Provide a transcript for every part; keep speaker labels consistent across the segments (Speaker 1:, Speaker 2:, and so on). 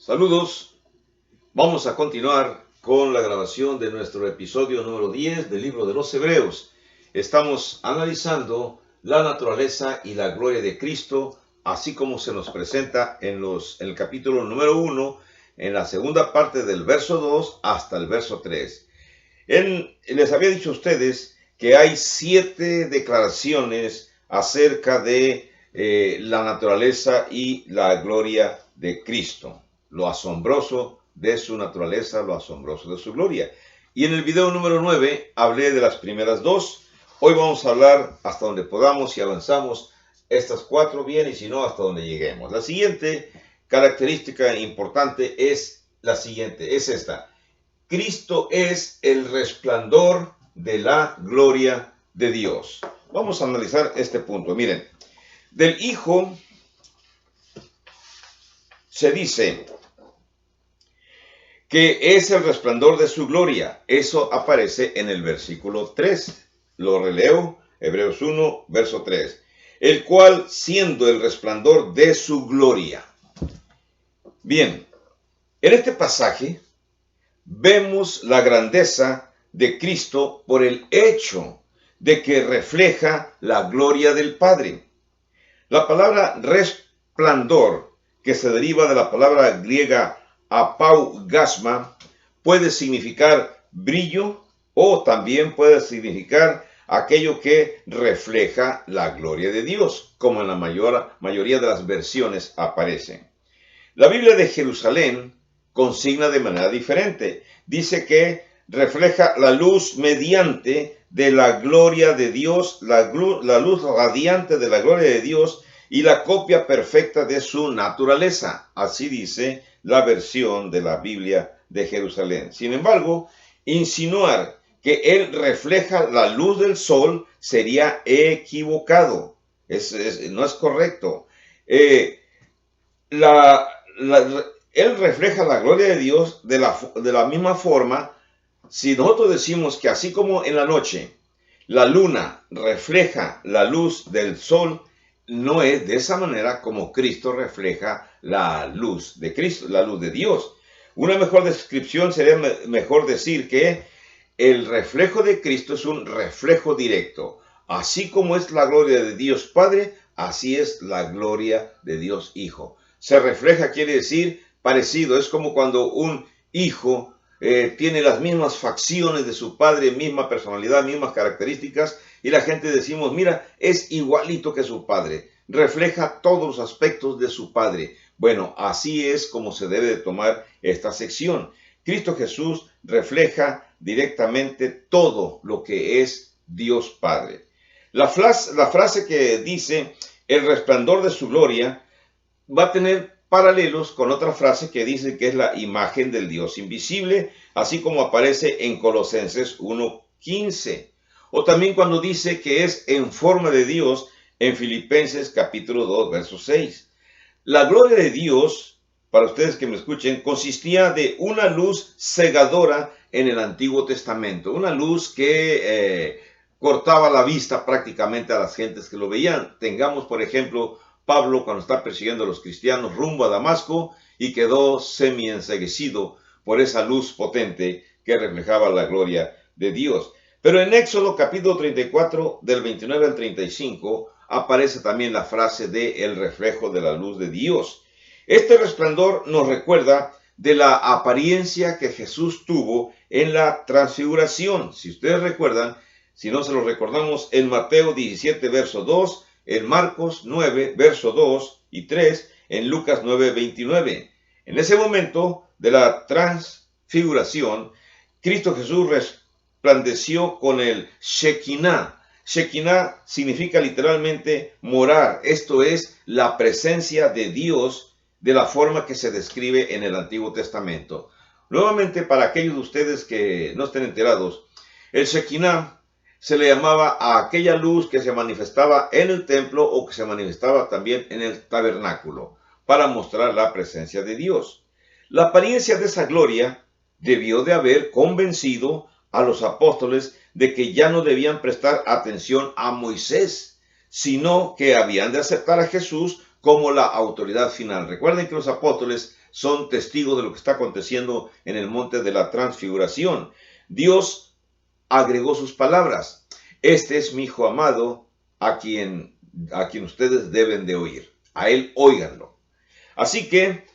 Speaker 1: Saludos, vamos a continuar con la grabación de nuestro episodio número 10 del libro de los Hebreos. Estamos analizando la naturaleza y la gloria de Cristo, así como se nos presenta en el capítulo número 1, en la segunda parte del verso 2 hasta el verso 3. Les había dicho a ustedes que hay 7 declaraciones acerca de la naturaleza y la gloria de Cristo. Lo asombroso de su naturaleza, lo asombroso de su gloria. Y en el video número 9 hablé de las primeras 2. Hoy vamos a hablar hasta donde podamos y avanzamos estas 4 bien y si no hasta donde lleguemos. La siguiente característica importante es la siguiente, es esta. Cristo es el resplandor de la gloria de Dios. Vamos a analizar este punto. Miren, del Hijo se dice que es el resplandor de su gloria. Eso aparece en el versículo 3. Lo releo, Hebreos 1, verso 3. El cual siendo el resplandor de su gloria. Bien, en este pasaje vemos la grandeza de Cristo por el hecho de que refleja la gloria del Padre. La palabra resplandor, que se deriva de la palabra griega apaugasma, puede significar brillo o también puede significar aquello que refleja la gloria de Dios, como en la mayoría de las versiones aparece. La Biblia de Jerusalén consigna de manera diferente. Dice que refleja la luz mediante de la gloria de Dios, la luz radiante de la gloria de Dios y la copia perfecta de su naturaleza. Así dice la versión de la Biblia de Jerusalén. Sin embargo, insinuar que él refleja la luz del sol sería equivocado. No es correcto. Él refleja la gloria de Dios de la misma forma. Si nosotros decimos que así como en la noche la luna refleja la luz del sol, no es de esa manera como Cristo refleja la luz de Cristo, la luz de Dios. Una mejor descripción sería mejor decir que el reflejo de Cristo es un reflejo directo. Así como es la gloria de Dios Padre, así es la gloria de Dios Hijo. Se refleja quiere decir parecido. Es como cuando un hijo tiene las mismas facciones de su padre, misma personalidad, mismas características, y la gente decimos, mira, es igualito que su padre, refleja todos los aspectos de su padre. Bueno, así es como se debe de tomar esta sección. Cristo Jesús refleja directamente todo lo que es Dios Padre. La frase que dice, el resplandor de su gloria, va a tener paralelos con otra frase que dice que es la imagen del Dios invisible, así como aparece en Colosenses 1:15. O también cuando dice que es en forma de Dios en Filipenses capítulo 2, verso 6. La gloria de Dios, para ustedes que me escuchen, consistía de una luz cegadora en el Antiguo Testamento. Una luz que cortaba la vista prácticamente a las gentes que lo veían. Tengamos, por ejemplo, Pablo cuando está persiguiendo a los cristianos rumbo a Damasco y quedó semi-enceguecido por esa luz potente que reflejaba la gloria de Dios. Pero en Éxodo capítulo 34 del 29 al 35 aparece también la frase de el reflejo de la luz de Dios. Este resplandor nos recuerda de la apariencia que Jesús tuvo en la transfiguración. Si ustedes recuerdan, si no se lo recordamos, en Mateo 17 verso 2, en Marcos 9, verso 2 y 3, en Lucas 9, 29. En ese momento de la transfiguración, Cristo Jesús resplandeció con el Shekinah. Shekinah significa literalmente morar. Esto es la presencia de Dios de la forma que se describe en el Antiguo Testamento. Nuevamente, para aquellos de ustedes que no estén enterados, el Shekinah se le llamaba a aquella luz que se manifestaba en el templo o que se manifestaba también en el tabernáculo para mostrar la presencia de Dios. La apariencia de esa gloria debió de haber convencido a los apóstoles de que ya no debían prestar atención a Moisés, sino que habían de aceptar a Jesús como la autoridad final. Recuerden que los apóstoles son testigos de lo que está aconteciendo en el monte de la transfiguración. Dios agregó sus palabras. Este es mi hijo amado, a quien ustedes deben de oír. A él óiganlo. Así que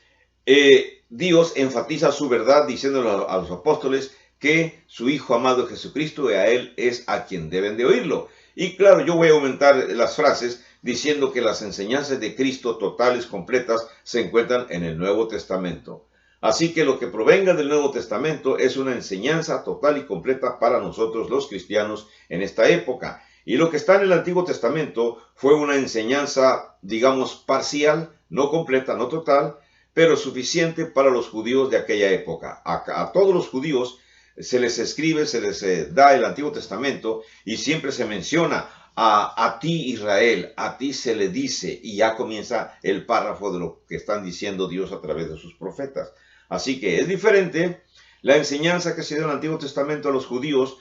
Speaker 1: Dios enfatiza su verdad diciéndole a los apóstoles que su hijo amado Jesucristo, a él es a quien deben de oírlo. Y claro, yo voy a aumentar las frases diciendo que las enseñanzas de Cristo totales, completas, se encuentran en el Nuevo Testamento. Así que lo que provenga del Nuevo Testamento es una enseñanza total y completa para nosotros los cristianos en esta época. Y lo que está en el Antiguo Testamento fue una enseñanza, digamos, parcial, no completa, no total, pero suficiente para los judíos de aquella época. A todos los judíos se les escribe, se les da el Antiguo Testamento y siempre se menciona a ti Israel, a ti se le dice, y ya comienza el párrafo de lo que están diciendo Dios a través de sus profetas. Así que es diferente. La enseñanza que se dio en el Antiguo Testamento a los judíos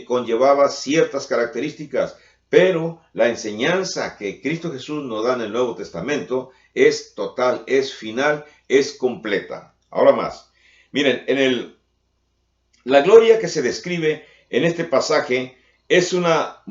Speaker 1: conllevaba ciertas características, pero la enseñanza que Cristo Jesús nos da en el Nuevo Testamento es total, es final, es completa. Ahora más, miren, la gloria que se describe en este pasaje es una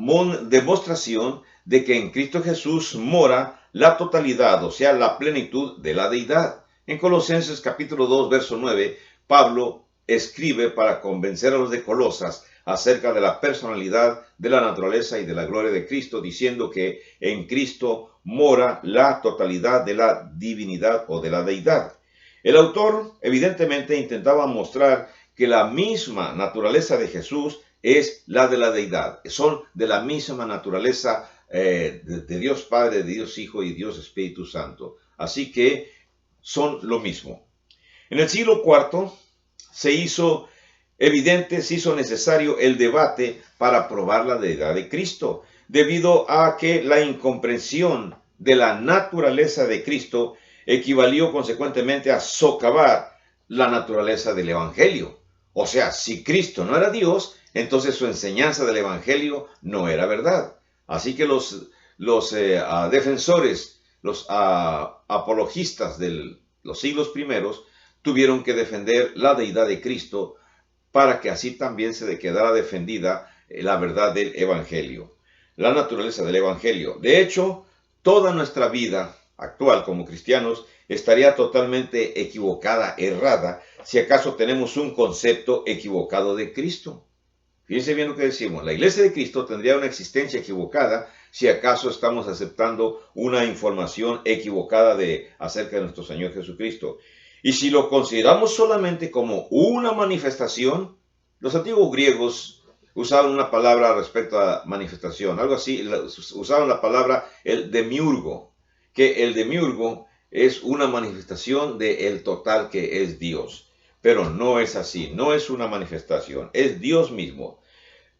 Speaker 1: demostración de que en Cristo Jesús mora la totalidad, o sea, la plenitud de la deidad. En Colosenses capítulo 2, verso 9, Pablo escribe para convencer a los de Colosas acerca de la personalidad, de la naturaleza y de la gloria de Cristo, diciendo que en Cristo mora la totalidad de la divinidad o de la deidad. El autor evidentemente intentaba mostrar que la misma naturaleza de Jesús es la de la deidad. Son de la misma naturaleza de Dios Padre, de Dios Hijo y Dios Espíritu Santo. Así que son lo mismo. En el siglo IV se hizo evidente, se hizo necesario el debate para probar la deidad de Cristo, debido a que la incomprensión de la naturaleza de Cristo equivalió consecuentemente a socavar la naturaleza del Evangelio. O sea, si Cristo no era Dios, entonces su enseñanza del Evangelio no era verdad. Así que los defensores, los apologistas de los siglos primeros, tuvieron que defender la deidad de Cristo para que así también se quedara defendida la verdad del Evangelio, la naturaleza del Evangelio. De hecho, toda nuestra vida actual como cristianos estaría totalmente equivocada, errada, si acaso tenemos un concepto equivocado de Cristo. Fíjense bien lo que decimos. La iglesia de Cristo tendría una existencia equivocada si acaso estamos aceptando una información equivocada acerca de nuestro Señor Jesucristo. Y si lo consideramos solamente como una manifestación, los antiguos griegos usaban una palabra respecto a manifestación, algo así, usaban la palabra el demiurgo, que el demiurgo es una manifestación del total que es Dios. Pero no es así, no es una manifestación, es Dios mismo.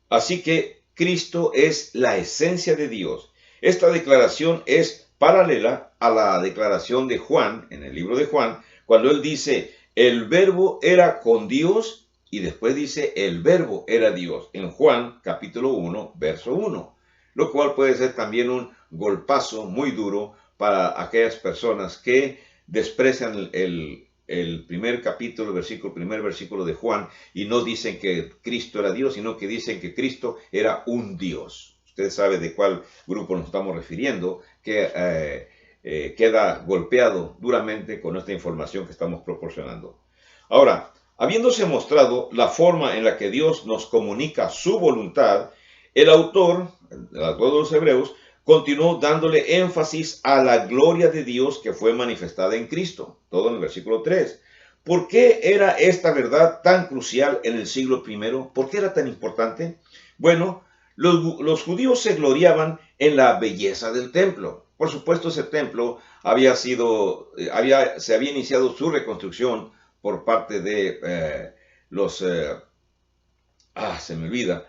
Speaker 1: Así que Cristo es la esencia de Dios. Esta declaración es paralela a la declaración de Juan, en el libro de Juan, cuando él dice, el verbo era con Dios, y después dice, el verbo era Dios, en Juan capítulo 1, verso 1, lo cual puede ser también un golpazo muy duro para aquellas personas que desprecian el primer capítulo, primer versículo de Juan, y no dicen que Cristo era Dios, sino que dicen que Cristo era un Dios. Usted sabe de cuál grupo nos estamos refiriendo, que queda golpeado duramente con esta información que estamos proporcionando. Ahora, habiéndose mostrado la forma en la que Dios nos comunica su voluntad, el autor de los Hebreos continuó dándole énfasis a la gloria de Dios que fue manifestada en Cristo, todo en el versículo 3. ¿Por qué era esta verdad tan crucial en el siglo I? ¿Por qué era tan importante? Bueno, los judíos se gloriaban en la belleza del templo. Por supuesto, ese templo se había iniciado su reconstrucción por parte de se me olvida,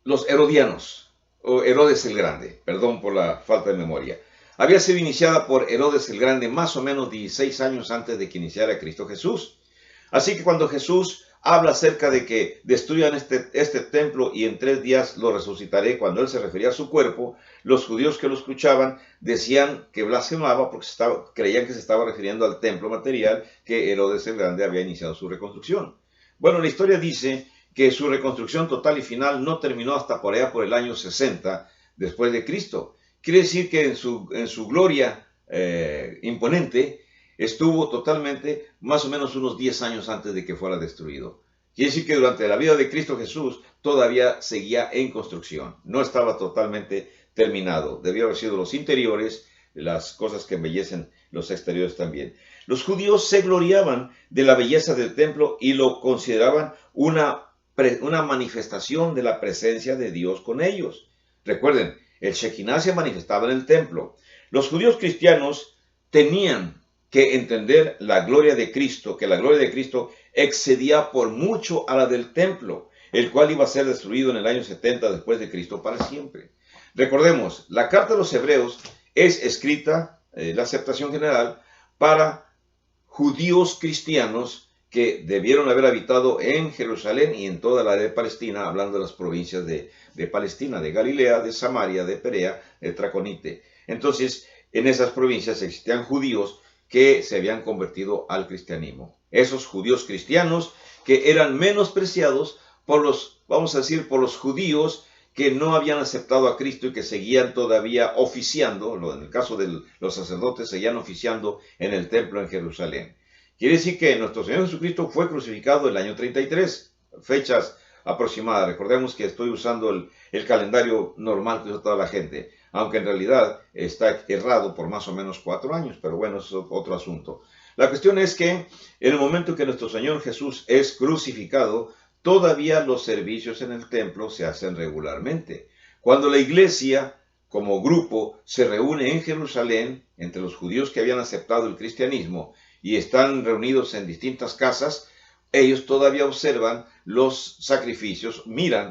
Speaker 1: los herodianos, o Herodes el Grande, perdón por la falta de memoria. Había sido iniciada por Herodes el Grande más o menos 16 años antes de que iniciara Cristo Jesús. Así que cuando Jesús habla acerca de que destruyan este templo y en 3 días lo resucitaré. Cuando él se refería a su cuerpo, los judíos que lo escuchaban decían que blasfemaba porque creían que se estaba refiriendo al templo material que Herodes el Grande había iniciado su reconstrucción. Bueno, la historia dice que su reconstrucción total y final no terminó hasta por allá por el año 60 después de Cristo. Quiere decir que en su gloria imponente estuvo totalmente más o menos unos 10 años antes de que fuera destruido. Quiere decir que durante la vida de Cristo Jesús todavía seguía en construcción, no estaba totalmente terminado. Debió haber sido los interiores, las cosas que embellecen los exteriores también. Los judíos se gloriaban de la belleza del templo y lo consideraban una manifestación de la presencia de Dios con ellos. Recuerden, el Shekinah se manifestaba en el templo. Los judíos cristianos tenían que entender la gloria de Cristo, que la gloria de Cristo excedía por mucho a la del templo, el cual iba a ser destruido en el año 70 después de Cristo para siempre. Recordemos, la carta de los Hebreos es escrita, la aceptación general, para judíos cristianos que debieron haber habitado en Jerusalén y en toda la área de Palestina, hablando de las provincias de Palestina, de Galilea, de Samaria, de Perea, de Traconite. Entonces, en esas provincias existían judíos que se habían convertido al cristianismo. Esos judíos cristianos que eran menospreciados por los, vamos a decir, por los judíos que no habían aceptado a Cristo y que seguían todavía oficiando, en el caso de los sacerdotes, seguían oficiando en el templo en Jerusalén. Quiere decir que nuestro Señor Jesucristo fue crucificado el año 33, fechas aproximadas. Recordemos que estoy usando el calendario normal que usa toda la gente, aunque en realidad está errado por más o menos 4 años, pero bueno, eso es otro asunto. La cuestión es que en el momento que nuestro Señor Jesús es crucificado, todavía los servicios en el templo se hacen regularmente. Cuando la iglesia, como grupo, se reúne en Jerusalén, entre los judíos que habían aceptado el cristianismo, y están reunidos en distintas casas, ellos todavía observan los sacrificios,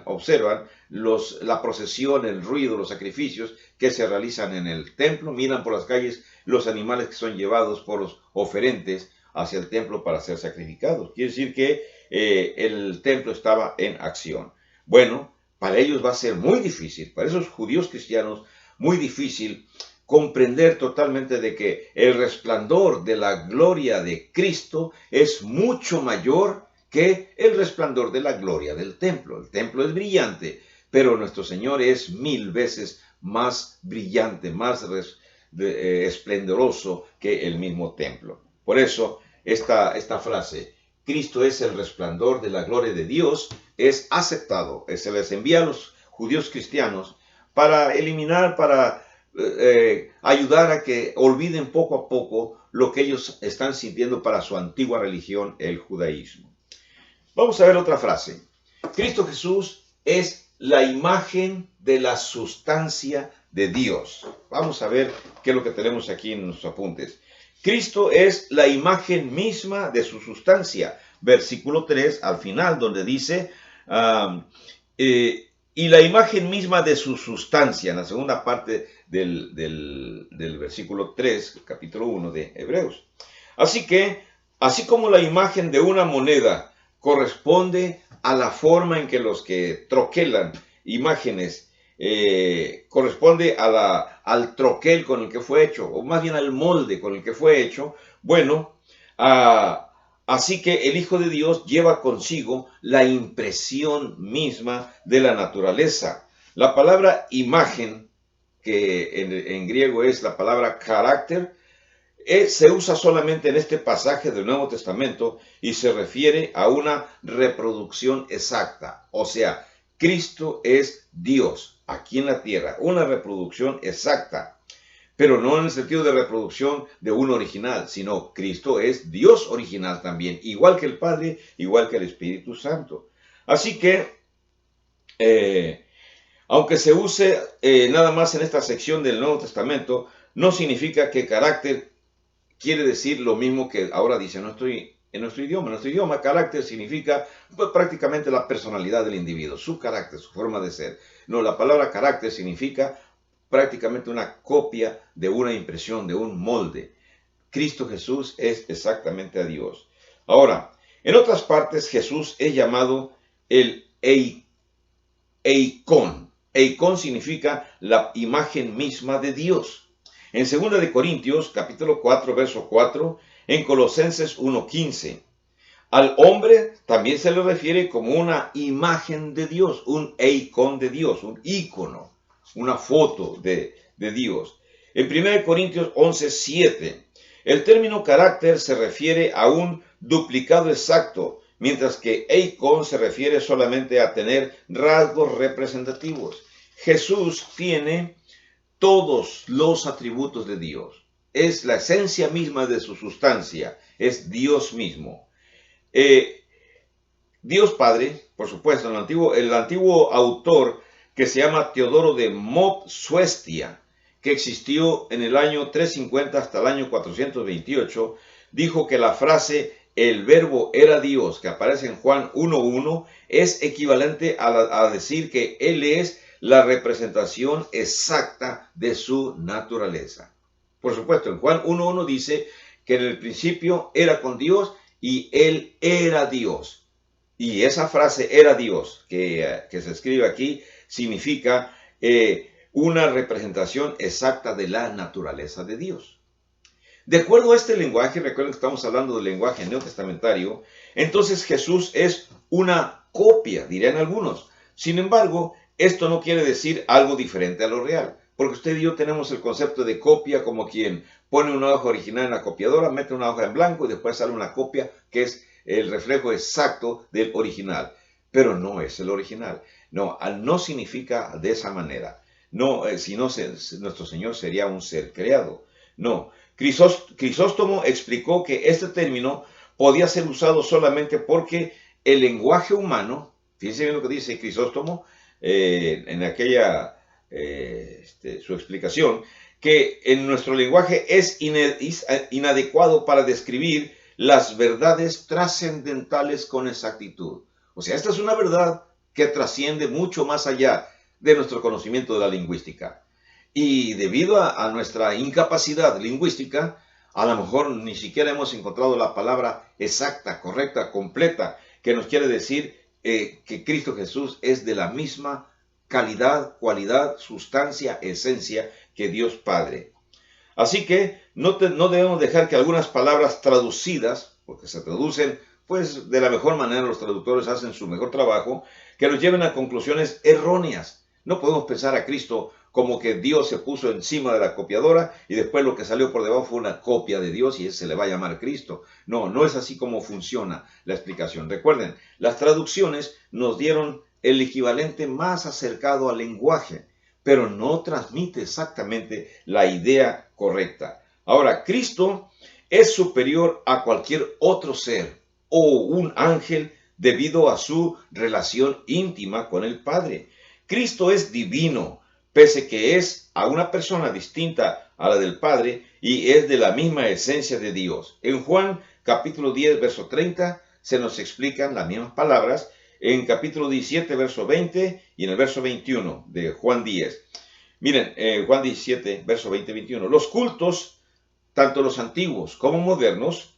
Speaker 1: observan la procesión, el ruido, los sacrificios que se realizan en el templo, miran por las calles los animales que son llevados por los oferentes hacia el templo para ser sacrificados. Quiere decir que el templo estaba en acción. Bueno, para ellos va a ser muy difícil, para esos judíos cristianos, muy difícil comprender totalmente de que el resplandor de la gloria de Cristo es mucho mayor que el resplandor de la gloria del templo. El templo es brillante, pero nuestro Señor es 1000 veces más brillante, más esplendoroso que el mismo templo. Por eso, esta frase, Cristo es el resplandor de la gloria de Dios, es aceptado. Se les envía a los judíos cristianos para eliminar, para ayudar a que olviden poco a poco lo que ellos están sintiendo para su antigua religión, el judaísmo. Vamos a ver otra frase. Cristo Jesús es la imagen de la sustancia de Dios. Vamos a ver qué es lo que tenemos aquí en nuestros apuntes. Cristo es la imagen misma de su sustancia. Versículo 3 al final, donde dice, y la imagen misma de su sustancia, en la segunda parte del versículo 3, capítulo 1 de Hebreos. Así que, así como la imagen de una moneda corresponde a la forma en que los que troquelan imágenes, corresponde al troquel con el que fue hecho, o más bien al molde con el que fue hecho, bueno, así que el Hijo de Dios lleva consigo la impresión misma de la naturaleza. La palabra imagen, que en griego es la palabra carácter, se usa solamente en este pasaje del Nuevo Testamento y se refiere a una reproducción exacta. O sea, Cristo es Dios aquí en la tierra, una reproducción exacta. Pero no en el sentido de reproducción de un original, sino Cristo es Dios original también, igual que el Padre, igual que el Espíritu Santo. Así que, aunque se use nada más en esta sección del Nuevo Testamento, no significa que carácter quiere decir lo mismo que ahora dice en nuestro idioma. En nuestro idioma, carácter significa prácticamente la personalidad del individuo, su carácter, su forma de ser. No, la palabra carácter significa prácticamente una copia de una impresión, de un molde. Cristo Jesús es exactamente a Dios. Ahora, En otras partes, Jesús es llamado el Eikón. Eikón significa la imagen misma de Dios. En 2 de Corintios, capítulo 4, verso 4, en Colosenses 1:15, al hombre también se le refiere como una imagen de Dios, un eikón de Dios, un ícono, una foto de Dios. En 1 Corintios 11:7, el término carácter se refiere a un duplicado exacto, mientras que eikón se refiere solamente a tener rasgos representativos. Jesús tiene todos los atributos de Dios. Es la esencia misma de su sustancia, es Dios mismo. Dios Padre, por supuesto, el antiguo autor que se llama Teodoro de Mopsuestia, que existió en el año 350 hasta el año 428, dijo que la frase el verbo era Dios, que aparece en Juan 1:1, es equivalente a decir que Él es la representación exacta de su naturaleza. Por supuesto, en Juan 1:1 dice que en el principio era con Dios y Él era Dios. Y esa frase era Dios, que se escribe aquí, significa una representación exacta de la naturaleza de Dios. De acuerdo a este lenguaje, recuerden que estamos hablando del lenguaje neotestamentario, entonces Jesús es una copia, dirían algunos. Sin embargo, esto no quiere decir algo diferente a lo real, porque usted y yo tenemos el concepto de copia como quien pone una hoja original en la copiadora, mete una hoja en blanco y después sale una copia que es el reflejo exacto del original. Pero no es el original. No, no significa de esa manera. No, si no, nuestro Señor sería un ser creado. No, Crisóstomo explicó que este término podía ser usado solamente porque el lenguaje humano, fíjense bien lo que dice Crisóstomo en aquella su explicación, que en nuestro lenguaje es inadecuado para describir las verdades trascendentales con exactitud. O sea, esta es una verdad que trasciende mucho más allá de nuestro conocimiento de la lingüística. Y debido a nuestra incapacidad lingüística, a lo mejor ni siquiera hemos encontrado la palabra exacta, correcta, completa, que nos quiere decir que Cristo Jesús es de la misma calidad, cualidad, sustancia, esencia que Dios Padre. Así que no debemos dejar que algunas palabras traducidas, porque se traducen pues de la mejor manera, los traductores hacen su mejor trabajo, que nos lleven a conclusiones erróneas. No podemos pensar a Cristo como que Dios se puso encima de la copiadora y después lo que salió por debajo fue una copia de Dios y ese se le va a llamar Cristo. No, no es así como funciona la explicación. Recuerden, las traducciones nos dieron el equivalente más acercado al lenguaje, pero no transmite exactamente la idea correcta. Ahora, Cristo es superior a cualquier otro ser o un ángel debido a su relación íntima con el Padre. Cristo es divino, pese que es a una persona distinta a la del Padre y es de la misma esencia de Dios. En Juan capítulo 10, verso 30, se nos explican las mismas palabras. En capítulo 17, verso 20 y en el verso 21 de Juan 10. Miren, Juan 17, verso 20-21. Los cultos, tanto los antiguos como modernos,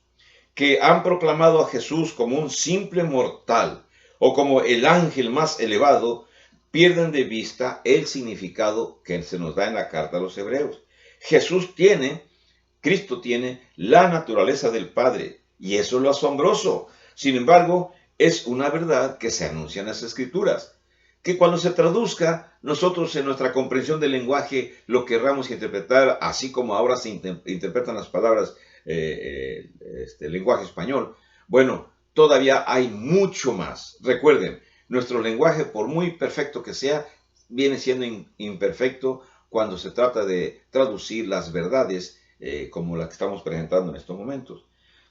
Speaker 1: que han proclamado a Jesús como un simple mortal o como el ángel más elevado, pierden de vista el significado que se nos da en la carta a los hebreos. Cristo tiene la naturaleza del Padre, y eso es lo asombroso. Sin embargo, es una verdad que se anuncia en las Escrituras, que cuando se traduzca, nosotros en nuestra comprensión del lenguaje lo querramos interpretar así como ahora se interpretan las palabras lenguaje español. Bueno, todavía hay mucho más. Recuerden, nuestro lenguaje, por muy perfecto que sea, viene siendo imperfecto cuando se trata de traducir las verdades como la que estamos presentando en estos momentos.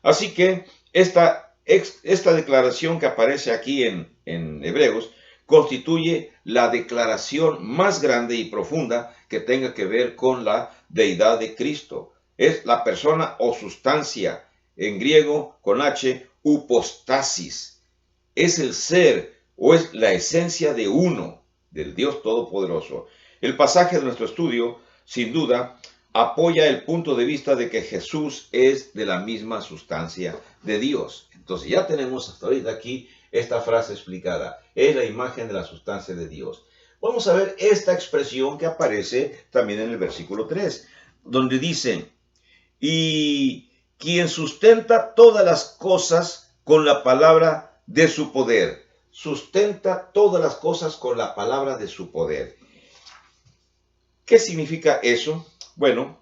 Speaker 1: Así que esta declaración que aparece aquí en Hebreos constituye la declaración más grande y profunda que tenga que ver con la deidad de Cristo. Es la persona o sustancia, en griego con H, upostasis. Es el ser o es la esencia de uno, del Dios Todopoderoso. El pasaje de nuestro estudio, sin duda, apoya el punto de vista de que Jesús es de la misma sustancia de Dios. Entonces ya tenemos hasta ahorita aquí esta frase explicada. Es la imagen de la sustancia de Dios. Vamos a ver esta expresión que aparece también en el versículo 3, donde dice, y quien sustenta todas las cosas con la palabra de su poder. Sustenta todas las cosas con la palabra de su poder. ¿Qué significa eso? Bueno,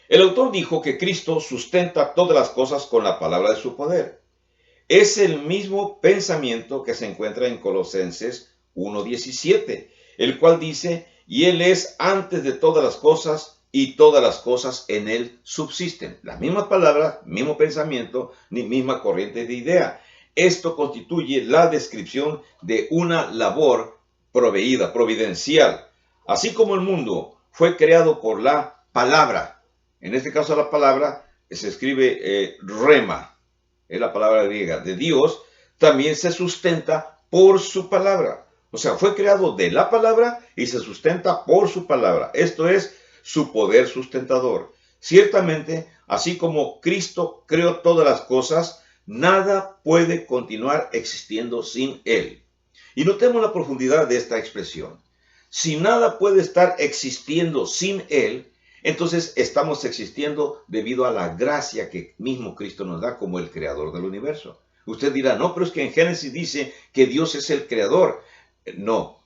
Speaker 1: el autor dijo que Cristo sustenta todas las cosas con la palabra de su poder. Es el mismo pensamiento que se encuentra en Colosenses 1:17, el cual dice, y Él es antes de todas las cosas, y todas las cosas en Él subsisten. Las mismas palabras, mismo pensamiento, ni misma corriente de idea. Esto constituye la descripción de una labor proveída, providencial. Así como el mundo fue creado por la palabra, en este caso la palabra se escribe rema, es la palabra griega de Dios, también se sustenta por su palabra. O sea, fue creado de la palabra y se sustenta por su palabra. Esto es su poder sustentador. Ciertamente, así como Cristo creó todas las cosas, nada puede continuar existiendo sin Él. Y notemos la profundidad de esta expresión. Si nada puede estar existiendo sin Él, entonces estamos existiendo debido a la gracia que mismo Cristo nos da como el creador del universo. Usted dirá, no, pero es que en Génesis dice que Dios es el creador. No.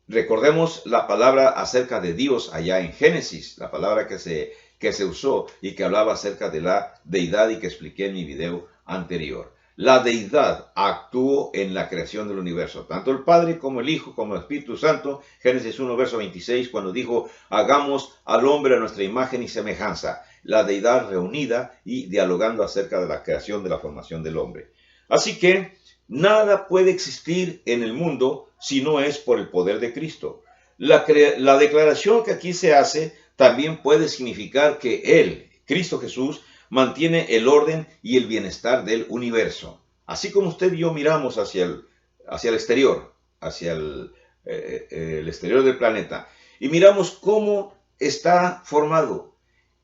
Speaker 1: Recordemos la palabra acerca de Dios allá en Génesis, la palabra que se usó y que hablaba acerca de la deidad y que expliqué en mi video anterior. La deidad actuó en la creación del universo, tanto el Padre como el Hijo, como el Espíritu Santo. Génesis 1, verso 26, cuando dijo, hagamos al hombre a nuestra imagen y semejanza. La deidad reunida y dialogando acerca de la creación, de la formación del hombre. Así que nada puede existir en el mundo si no es por el poder de Cristo. La declaración que aquí se hace también puede significar que Él, Cristo Jesús, mantiene el orden y el bienestar del universo. Así como usted y yo miramos hacia el exterior, hacia el exterior del planeta, y miramos cómo está formado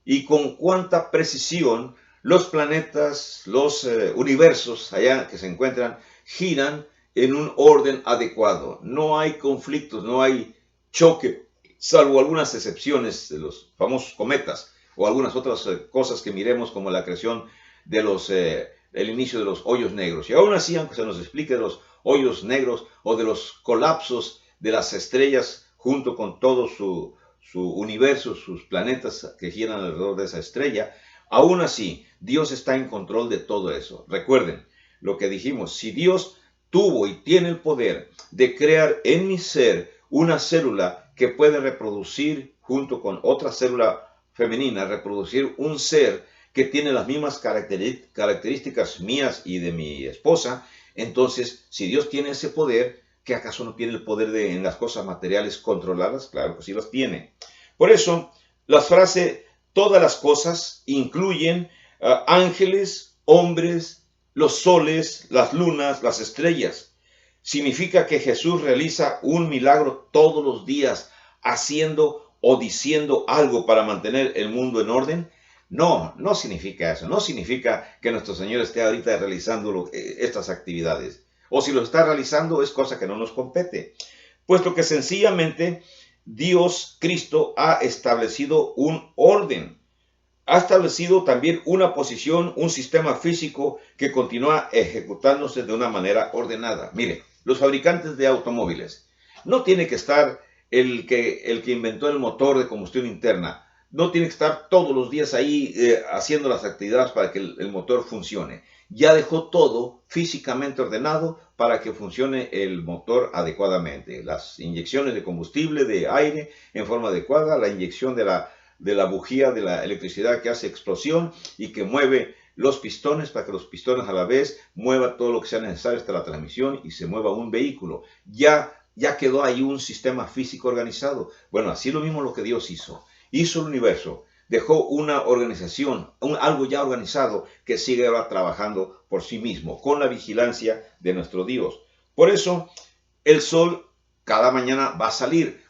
Speaker 1: y con cuánta precisión los planetas, los universos allá que se encuentran, giran en un orden adecuado. No hay conflictos, no hay choque, salvo algunas excepciones de los famosos cometas o algunas otras cosas que miremos como la creación de el inicio de los hoyos negros. Y aún así, aunque se nos explique de los hoyos negros o de los colapsos de las estrellas junto con todo su universo, sus planetas que giran alrededor de esa estrella, aún así, Dios está en control de todo eso. Recuerden lo que dijimos, si Dios tuvo y tiene el poder de crear en mi ser una célula que puede reproducir junto con otra célula femenina, reproducir un ser que tiene las mismas características mías y de mi esposa, entonces, si Dios tiene ese poder, ¿qué acaso no tiene el poder de en las cosas materiales controladas? Claro que sí las tiene. Por eso, las frases, todas las cosas, incluyen ángeles, hombres, los soles, las lunas, las estrellas. Significa que Jesús realiza un milagro todos los días, haciendo o diciendo algo para mantener el mundo en orden. No, no significa eso. No significa que nuestro Señor esté ahorita realizando estas actividades. O si lo está realizando es cosa que no nos compete. Puesto que sencillamente Dios, Cristo, ha establecido un orden. Ha establecido también una posición, un sistema físico que continúa ejecutándose de una manera ordenada. Mire, los fabricantes de automóviles, no tiene que estar el que inventó el motor de combustión interna, no tiene que estar todos los días ahí haciendo las actividades para que el motor funcione. Ya dejó todo físicamente ordenado para que funcione el motor adecuadamente. Las inyecciones de combustible, de aire en forma adecuada, la inyección de la bujía de la electricidad que hace explosión y que mueve los pistones para que los pistones a la vez muevan todo lo que sea necesario hasta la transmisión y se mueva un vehículo. Ya quedó ahí un sistema físico organizado. Bueno, así lo mismo lo que Dios hizo. Hizo el universo, dejó una organización, algo ya organizado que sigue ahora trabajando por sí mismo, con la vigilancia de nuestro Dios. Por eso, el sol cada mañana va a salir.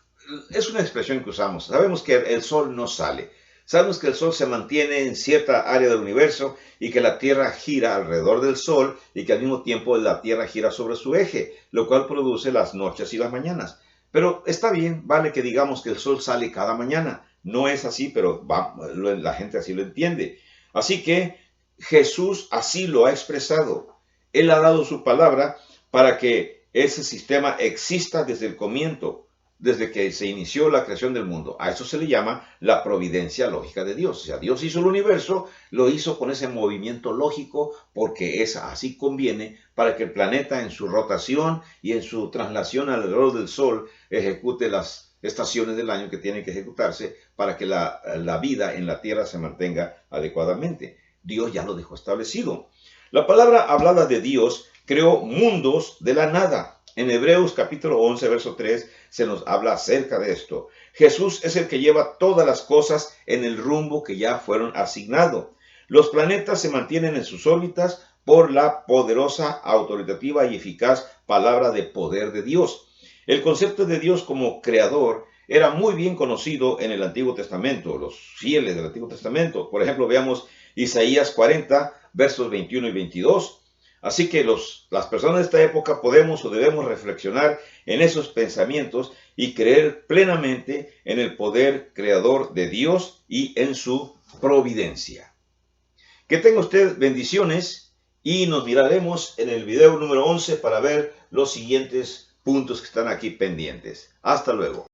Speaker 1: es una expresión que usamos. Sabemos que el sol no sale. Sabemos que el sol se mantiene en cierta área del universo y que la Tierra gira alrededor del sol y que al mismo tiempo la Tierra gira sobre su eje, lo cual produce las noches y las mañanas. Pero está bien, vale que digamos que el sol sale cada mañana. No es así, pero la gente así lo entiende. Así que Jesús así lo ha expresado. Él ha dado su palabra para que ese sistema exista desde el comienzo, desde que se inició la creación del mundo. A eso se le llama la providencia lógica de Dios. O sea, Dios hizo el universo, lo hizo con ese movimiento lógico porque así conviene para que el planeta en su rotación y en su traslación alrededor del Sol ejecute las estaciones del año que tienen que ejecutarse para que la vida en la Tierra se mantenga adecuadamente. Dios ya lo dejó establecido. La palabra hablada de Dios creó mundos de la nada. En Hebreos capítulo 11, verso 3, se nos habla acerca de esto. Jesús es el que lleva todas las cosas en el rumbo que ya fueron asignados. Los planetas se mantienen en sus órbitas por la poderosa, autoritativa y eficaz palabra de poder de Dios. El concepto de Dios como creador era muy bien conocido en el Antiguo Testamento, los fieles del Antiguo Testamento. Por ejemplo, veamos Isaías 40, versos 21 y 22. Así que las personas de esta época podemos o debemos reflexionar en esos pensamientos y creer plenamente en el poder creador de Dios y en su providencia. Que tenga usted bendiciones y nos miraremos en el video número 11 para ver los siguientes puntos que están aquí pendientes. Hasta luego.